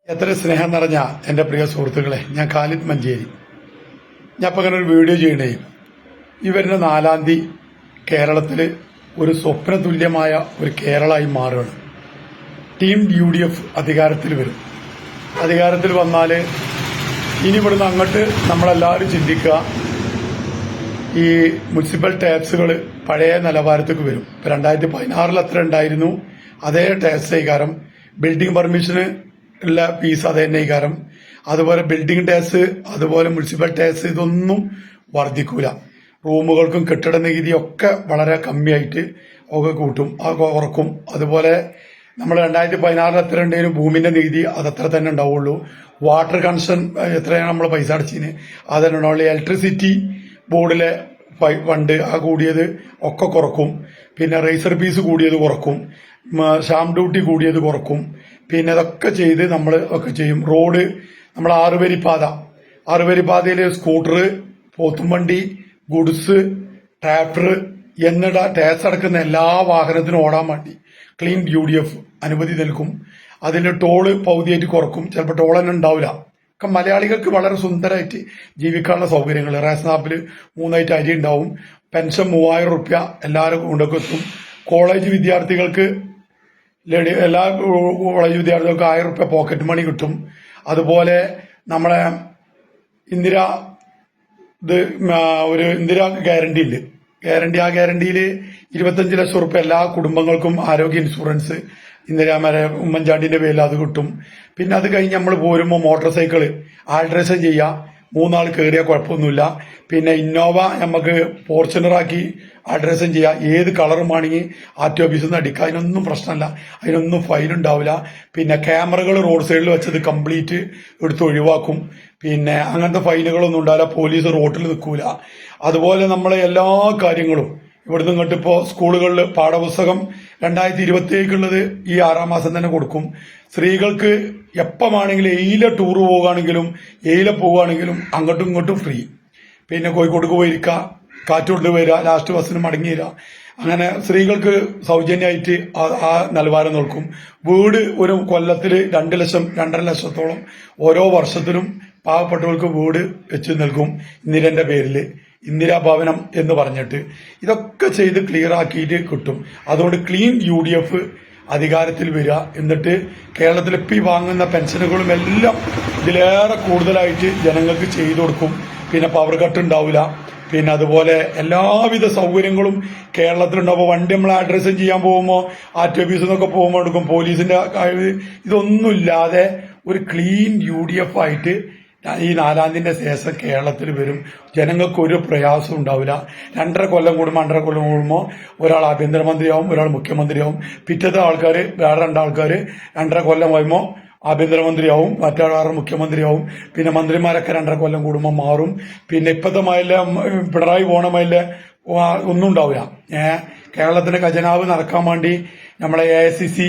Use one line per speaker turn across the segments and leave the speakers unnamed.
എത്ര സ്നേഹം നിറഞ്ഞ എൻ്റെ പ്രിയ സുഹൃത്തുക്കളെ, ഞാൻ ഖാലിദ് മഞ്ചേരി. ഞാൻ ഇപ്പം അങ്ങനെ ഒരു വീഡിയോ ചെയ്യണേ. ഈ വരുന്ന 4-ാം തീയതി കേരളത്തിൽ ഒരു സ്വപ്ന തുല്യമായ ഒരു കേരളമായി മാറുകയാണ്. ടീം UDF അധികാരത്തിൽ വരും. അധികാരത്തിൽ വന്നാൽ ഇനി ഇവിടുന്ന് അങ്ങോട്ട് നമ്മളെല്ലാവരും ചിന്തിക്കുക, ഈ മുനിസിപ്പൽ ടാക്സുകൾ പഴയ നിലവാരത്തേക്ക് വരും. ഇപ്പം 2016 അത്ര ഉണ്ടായിരുന്നു, അതേ ടാക്സ് അധികാരം. ബിൽഡിംഗ് പെർമിഷന് ഉള്ള ഫീസ് അത് തന്നെ അധികാരം. അതുപോലെ ബിൽഡിംഗ് ടാക്സ്, അതുപോലെ മുനിസിപ്പൽ ടാക്സ് ഇതൊന്നും വർദ്ധിക്കൂല. റൂമുകൾക്കും കെട്ടിട നികുതിയൊക്കെ വളരെ കമ്മിയായിട്ട് ഒക്കെ കൂട്ടും, കുറക്കും. അതുപോലെ നമ്മൾ 2016 എത്ര ഉണ്ടായിരുന്നു ഭൂമിന്റെ നികുതി, അതത്ര തന്നെ ഉണ്ടാവുള്ളൂ. വാട്ടർ കണക്ഷൻ എത്രയാണ് നമ്മൾ പൈസ അടച്ചിന് അതന്നെ ഉണ്ടാവുള്ളൂ. ഇലക്ട്രിസിറ്റി ബോർഡിലെ ഫണ്ട് ആ കൂടിയത് ഒക്കെ കുറക്കും. പിന്നെ റേസർ ഫീസ് കൂടിയത് കുറക്കും. സ്റ്റാമ്പ് ഡ്യൂട്ടി കൂടിയത് കുറക്കും. പിന്നെ ഇതൊക്കെ ചെയ്ത് നമ്മൾ ഒക്കെ ചെയ്യും. റോഡ് നമ്മൾ 6-വരിപ്പാതയിൽ സ്കൂട്ടർ, പോത്തുംവണ്ടി, ഗുഡ്സ്, ട്രാക്ടർ എന്നിട ടാക്സ് അടക്കുന്ന എല്ലാ വാഹനത്തിനും ഓടാൻ വേണ്ടി ക്ലീൻ UDF അനുമതി നൽകും. അതിൽ ടോള് പകുതിയായിട്ട് കുറക്കും. ചിലപ്പോൾ ടോൾ തന്നെ ഉണ്ടാവില്ല. ഒക്കെ മലയാളികൾക്ക് വളരെ സുന്ദരമായിട്ട് ജീവിക്കാനുള്ള സൗകര്യങ്ങൾ. റേഷൻ ആപ്പിൽ 3 അരി ഉണ്ടാവും. പെൻഷൻ 3000 റുപ്യ എല്ലാവരും കൊണ്ടൊക്കെ എത്തും. കോളേജ് വിദ്യാർത്ഥികൾക്ക് എല്ലാ കോളേജ് വിദ്യാർത്ഥികൾക്ക് 1000 റുപ്യ പോക്കറ്റ് മണി കിട്ടും. അതുപോലെ നമ്മളെ ഇന്ദിരാ ഗ്യാരണ്ടി ഉണ്ട്. ആ ഗ്യാരണ്ടിയിൽ 25 ലക്ഷം റുപ്യ എല്ലാ കുടുംബങ്ങൾക്കും ആരോഗ്യ ഇൻഷുറൻസ് ഉമ്മൻചാണ്ടിന്റെ പേരിൽ അത് കിട്ടും. പിന്നെ അത് കഴിഞ്ഞ് നമ്മൾ പോരുമ്പോൾ മോട്ടോർ സൈക്കിള് ആൾട്രേഷൻ ചെയ്യാം. 3 ആൾ കയറിയാൽ കുഴപ്പമൊന്നുമില്ല. പിന്നെ ഇന്നോവ നമുക്ക് ഫോർച്യൂണറാക്കി ആൾട്രേഷൻ ചെയ്യാം. ഏത് കളറും ആണെങ്കിൽ RTO ഓഫീസിൽ നിന്ന് അടിക്കുക. അതിനൊന്നും പ്രശ്നമല്ല, അതിനൊന്നും ഫൈൻ ഉണ്ടാവില്ല. പിന്നെ ക്യാമറകൾ റോഡ് സൈഡിൽ വെച്ചത് കംപ്ലീറ്റ് എടുത്ത് ഒഴിവാക്കും. പിന്നെ അങ്ങനത്തെ ഫൈനുകളൊന്നും ഉണ്ടാവില്ല. പോലീസ് റോഡിൽ നിൽക്കൂല. അതുപോലെ നമ്മളെ എല്ലാ കാര്യങ്ങളും ഇവിടുന്ന് ഇങ്ങോട്ട് ഇപ്പോൾ സ്കൂളുകളിൽ പാഠപുസ്തകം 2027 ഈ 6-ാം മാസം തന്നെ കൊടുക്കും. സ്ത്രീകൾക്ക് എപ്പമാണെങ്കിലും എയിലെ ടൂർ പോവുകയാണെങ്കിലും പോവുകയാണെങ്കിലും അങ്ങോട്ടും ഇങ്ങോട്ടും ഫ്രീ. പിന്നെ കോഴിക്കോട്ടേക്ക് പോയിരിക്കുക, കാറ്റുകൊണ്ട് വരിക, ലാസ്റ്റ് ബസ്സിന് മടങ്ങി വരിക. അങ്ങനെ സ്ത്രീകൾക്ക് സൗജന്യമായിട്ട് ആ നിലവാരം നോക്കും. വീട് ഒരു കൊല്ലത്തിൽ 2 ലക്ഷം 2.5 ലക്ഷത്തോളം ഓരോ വർഷത്തിലും പാവപ്പെട്ടവർക്ക് വീട് വെച്ച് നൽകും. ഇന്ദിരന്റെ പേരിൽ ഇന്ദിരാ ഭവനം എന്ന് പറഞ്ഞിട്ട് ഇതൊക്കെ ചെയ്ത് ക്ലിയർ ആക്കിയിട്ട് കിട്ടും. അതുകൊണ്ട് ക്ലീൻ UDF അധികാരത്തിൽ വരിക. എന്നിട്ട് കേരളത്തിൽ ഇപ്പം ഈ വാങ്ങുന്ന പെൻഷനുകളും എല്ലാം ഇതിലേറെ കൂടുതലായിട്ട് ജനങ്ങൾക്ക് ചെയ്തു കൊടുക്കും. പിന്നെ പവർ കട്ട് ഉണ്ടാവില്ല. പിന്നെ അതുപോലെ എല്ലാവിധ സൗകര്യങ്ങളും കേരളത്തിലുണ്ടാവും. വണ്ടി നമ്മൾ അഡ്രസ്സ് ചെയ്യാൻ പോകുമ്പോൾ RTO ഓഫീസിൽ നിന്നൊക്കെ പോകുമ്പോൾ എടുക്കും. പോലീസിന്റെ ഇതൊന്നുമില്ലാതെ ഒരു ക്ലീൻ UDF ആയിട്ട് ഈ 4-ാം തീയതിന്റെ ശേഷം കേരളത്തിൽ വരും. ജനങ്ങൾക്ക് ഒരു പ്രയാസം ഉണ്ടാവില്ല. 2.5 കൊല്ലം കൂടുമ്പോൾ 2.5 കൊല്ലം കൂടുമ്പോൾ ഒരാൾ ആഭ്യന്തരമന്ത്രിയാവും, ഒരാൾ മുഖ്യമന്ത്രിയാവും. പിറ്റത്തെ ആൾക്കാർ വേറെ 2 ആൾക്കാർ 2.5 കൊല്ലം കഴിയുമ്പോൾ ആഭ്യന്തരമന്ത്രിയാവും, മറ്റൊരാൾ മുഖ്യമന്ത്രിയാവും. പിന്നെ മന്ത്രിമാരൊക്കെ 2.5 കൊല്ലം കൂടുമ്പോൾ മാറും. പിന്നെ ഇപ്പോഴത്തെ പിണറായി പോണ ഒന്നും ഉണ്ടാവില്ല. കേരളത്തിന്റെ ഖജനാവ് നടക്കാൻ വേണ്ടി നമ്മളെ AICC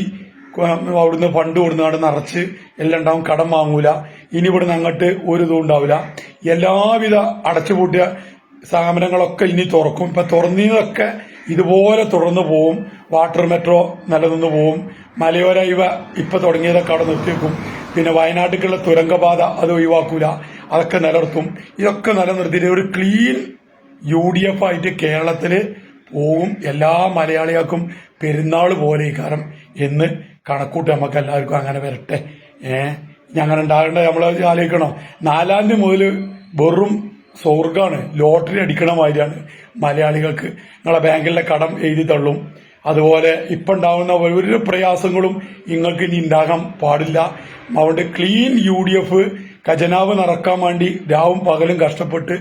അവിടുന്ന് ഫണ്ട് കൊടുന്നാണ്ട് നിറച്ച് എല്ലാം ഉണ്ടാവും. കടം വാങ്ങൂല. ഇനി ഇവിടുന്ന് അങ്ങോട്ട് ഒരു ഇതും ഉണ്ടാവില്ല. എല്ലാവിധ അടച്ചുപൂട്ടിയ സ്ഥാപനങ്ങളൊക്കെ ഇനി തുറക്കും. ഇപ്പൊ തുറന്നതൊക്കെ ഇതുപോലെ തുടർന്ന് പോവും. വാട്ടർ മെട്രോ നിലനിന്ന് പോവും. മലയോര ഇപ്പൊ തുടങ്ങിയതൊക്കെ അവിടെ നിർത്തിവെക്കും. പിന്നെ വയനാട്ടിലേക്കുള്ള തുരങ്കപാത അത് ഒഴിവാക്കൂല, അതൊക്കെ നിലനിർത്തും. ഇതൊക്കെ നിലനിർത്തിയിട്ട് ഒരു ക്ലീൻ UDF ആയിട്ട് കേരളത്തില് പോവും. എല്ലാ മലയാളികൾക്കും പെരുന്നാൾ പോലെ ഇക്കാരം എന്ന് കണക്കൂട്ടി നമുക്ക് എല്ലാവർക്കും അങ്ങനെ വരട്ടെ. അങ്ങനെ ഉണ്ടാകേണ്ട നമ്മൾ ആലോചിക്കണം. 4-ാം തീയതി മുതൽ വെറും സ്വർഗാണ്. ലോട്ടറി അടിക്കണ മാതിരിയാണ് മലയാളികൾക്ക്. നിങ്ങളെ ബാങ്കിലെ കടം എഴുതി തള്ളും. അതുപോലെ ഇപ്പൊ ഉണ്ടാവുന്ന ഒരു പ്രയാസങ്ങളും നിങ്ങൾക്ക് ഇനി ഉണ്ടാകാൻ പാടില്ല. അതുകൊണ്ട് ക്ലീൻ UDF ഖജനാവ് നിറക്കാൻ വേണ്ടി രാവും പകലും കഷ്ടപ്പെട്ട്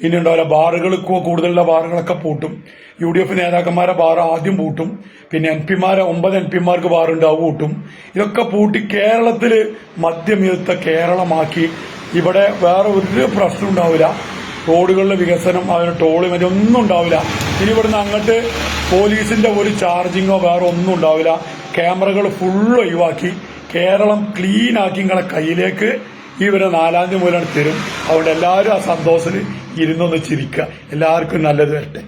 ഇനി ഉണ്ടാവില്ല. ബാറുകൾ കൂടുതലുള്ള ബാറുകളൊക്കെ പൂട്ടും. UDF നേതാക്കന്മാരെ ബാർ ആദ്യം പൂട്ടും. പിന്നെ MP-മാരെ 9 MP-മാർക്ക് ബാറുണ്ട്, അത് പൂട്ടും. ഇതൊക്കെ പൂട്ടി കേരളത്തില് മദ്യമിരുത്ത കേരളമാക്കി. ഇവിടെ വേറെ ഒരു പ്രശ്നം ഉണ്ടാവില്ല. റോഡുകളിലെ വികസനം, അതിന് ടോള് ഒന്നും ഉണ്ടാവില്ല. ഇനി ഇവിടുന്ന് അങ്ങോട്ട് പോലീസിന്റെ ഒരു ചാർജിങ്ങോ വേറെ ഒന്നും ഉണ്ടാവില്ല. ക്യാമറകൾ ഫുള്ള് ഒഴിവാക്കി കേരളം ക്ലീൻ ആക്കി നിങ്ങളെ കയ്യിലേക്ക് ഈ 4-ാം തീയതി മുതലാണ് തരും. അതുകൊണ്ട് എല്ലാവരും ആ സന്തോഷത്തിൽ ഇരുന്നൊന്ന് ചിരിക്കുക. എല്ലാവർക്കും നല്ലത് വരട്ടെ.